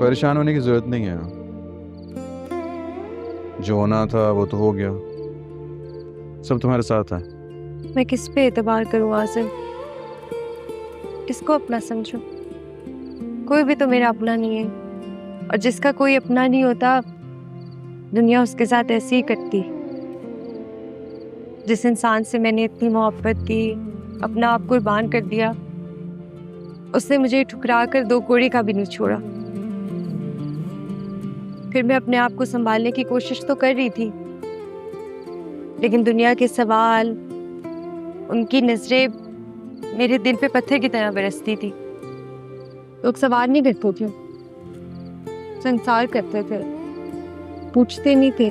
परेशान होने की जरूरत नहीं है। जो होना था वो तो हो गया। सब तुम्हारे साथ है। मैं किस पे एतबार करूं आसिफ? किसको अपना समझूं? कोई भी तो मेरा अपना नहीं है। और जिसका कोई अपना नहीं होता, दुनिया उसके साथ ऐसी ही करती। जिस इंसान से मैंने इतनी मोहब्बत की, अपना आप कुर्बान कर दिया, उसने मुझे ठुकरा कर दो कोड़ी का भी नहीं छोड़ा। फिर मैं अपने आप को संभालने की कोशिश तो कर रही थी, लेकिन दुनिया के सवाल, उनकी नजरें मेरे दिल पे पत्थर की तरह बरसती थी। लोग सवाल नहीं करते थे, संसार करते थे, पूछते नहीं थे।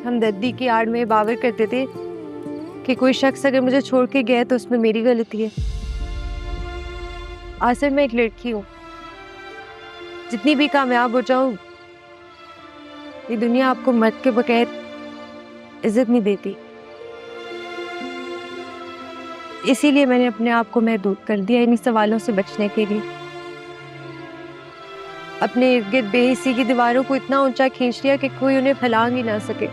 हमदर्दी की आड़ में बावर करते थे कि कोई शख्स अगर मुझे छोड़ के गया तो उसमें मेरी गलती है। आसिफ, मैं एक लड़की हूँ। जितनी भी कामयाब हो जाऊं, ये दुनिया आपको मर्द के बगैर इज्जत नहीं देती। इसीलिए मैंने अपने आप को महदूद कर दिया इन्हीं सवालों से बचने के लिए। अपने इर्द गिर्द बेहिसी की दीवारों को इतना ऊंचा खींच लिया कि कोई उन्हें फैलांग ही ना सके।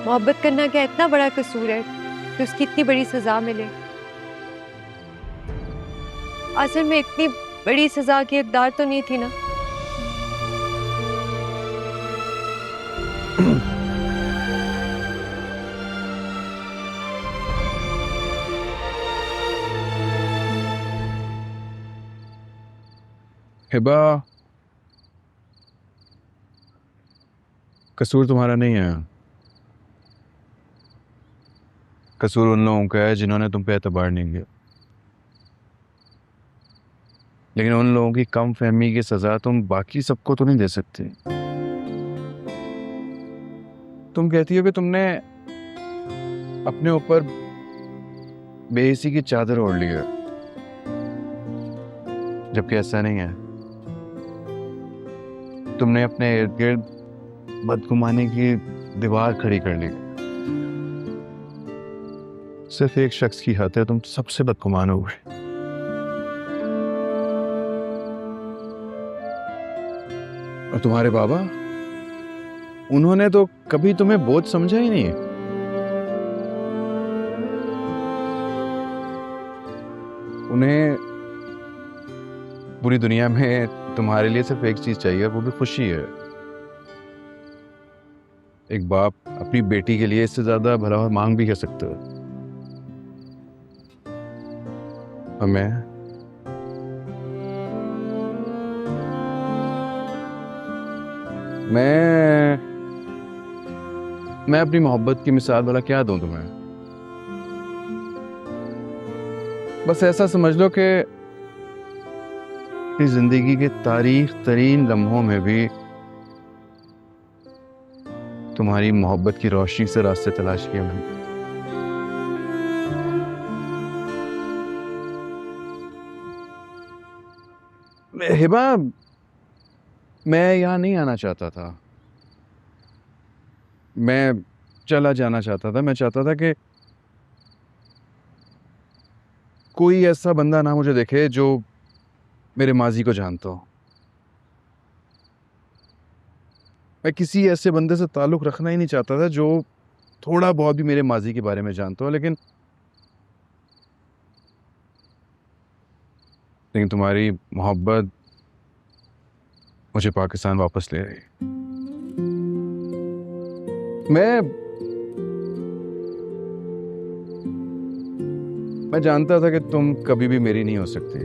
मोहब्बत करना क्या इतना बड़ा कसूर है कि उसकी इतनी बड़ी सजा मिले? असल में इतनी बड़ी सजा की हकदार तो नहीं थी ना। हिबा, कसूर तुम्हारा नहीं है। कसूर उन लोगों का है जिन्होंने तुम पे एतबार नहीं किया। लेकिन उन लोगों की कम फहमी की सजा तुम बाकी सबको तो नहीं दे सकते। तुम कहती हो कि तुमने अपने ऊपर बेहिसी की चादर ओढ़ ली है, जबकि ऐसा नहीं है। तुमने अपने इर्द गिर्द बदगुमानी की दीवार खड़ी कर ली। सिर्फ एक शख्स की हद है, तुम सबसे बदगुमान हो गए। और तुम्हारे बाबा, उन्होंने तो कभी तुम्हें बोझ समझा ही नहीं। उन्हें पूरी दुनिया में तुम्हारे लिए सिर्फ एक चीज चाहिए, वो भी खुशी है। एक बाप अपनी बेटी के लिए इससे ज्यादा भला और मांग भी कर सकता है। और मैं अपनी मोहब्बत की मिसाल भला क्या दूं तुम्हें? बस ऐसा समझ लो कि इस जिंदगी के तारीख तरीन लम्हों में भी तुम्हारी मोहब्बत की रोशनी से रास्ते तलाश किए मैंने। हिबा, मैं यहां नहीं आना चाहता था। मैं चला जाना चाहता था। मैं चाहता था कि कोई ऐसा बंदा ना मुझे देखे जो मेरे माजी को जानता हो। मैं किसी ऐसे बंदे से ताल्लुक रखना ही नहीं चाहता था जो थोड़ा बहुत भी मेरे माजी के बारे में जानता हो। लेकिन तुम्हारी मोहब्बत मुझे पाकिस्तान वापस ले आई। मैं जानता था कि तुम कभी भी मेरी नहीं हो सकती,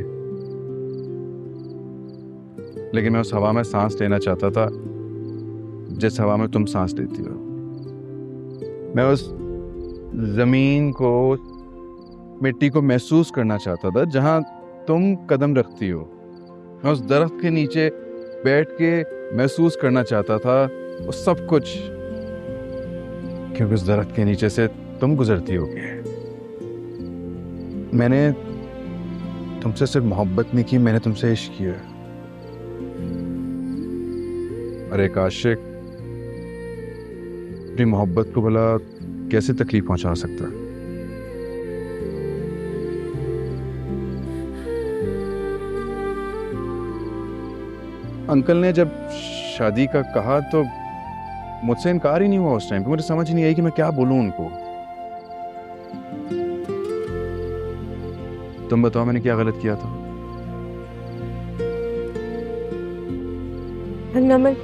लेकिन मैं उस हवा में सांस लेना चाहता था जिस हवा में तुम सांस लेती हो। मैं उस जमीन को, मिट्टी को महसूस करना चाहता था जहां तुम कदम रखती हो। मैं उस दरख्त के नीचे बैठ के महसूस करना चाहता था वो सब कुछ, क्योंकि उस दरख्त के नीचे से तुम गुजरती होगी। मैंने तुमसे सिर्फ मोहब्बत नहीं की, मैंने तुमसे इश्क किया। और एक आशिक अपनी मोहब्बत को भला कैसे तकलीफ पहुंचा सकता है? अंकल ने जब शादी का कहा तो मुझसे इनकार ही नहीं हुआ उस टाइम पे। मुझे समझ नहीं आई कि मैं क्या बोलूं उनको। तुम बताओ मैंने क्या गलत किया था? नमन,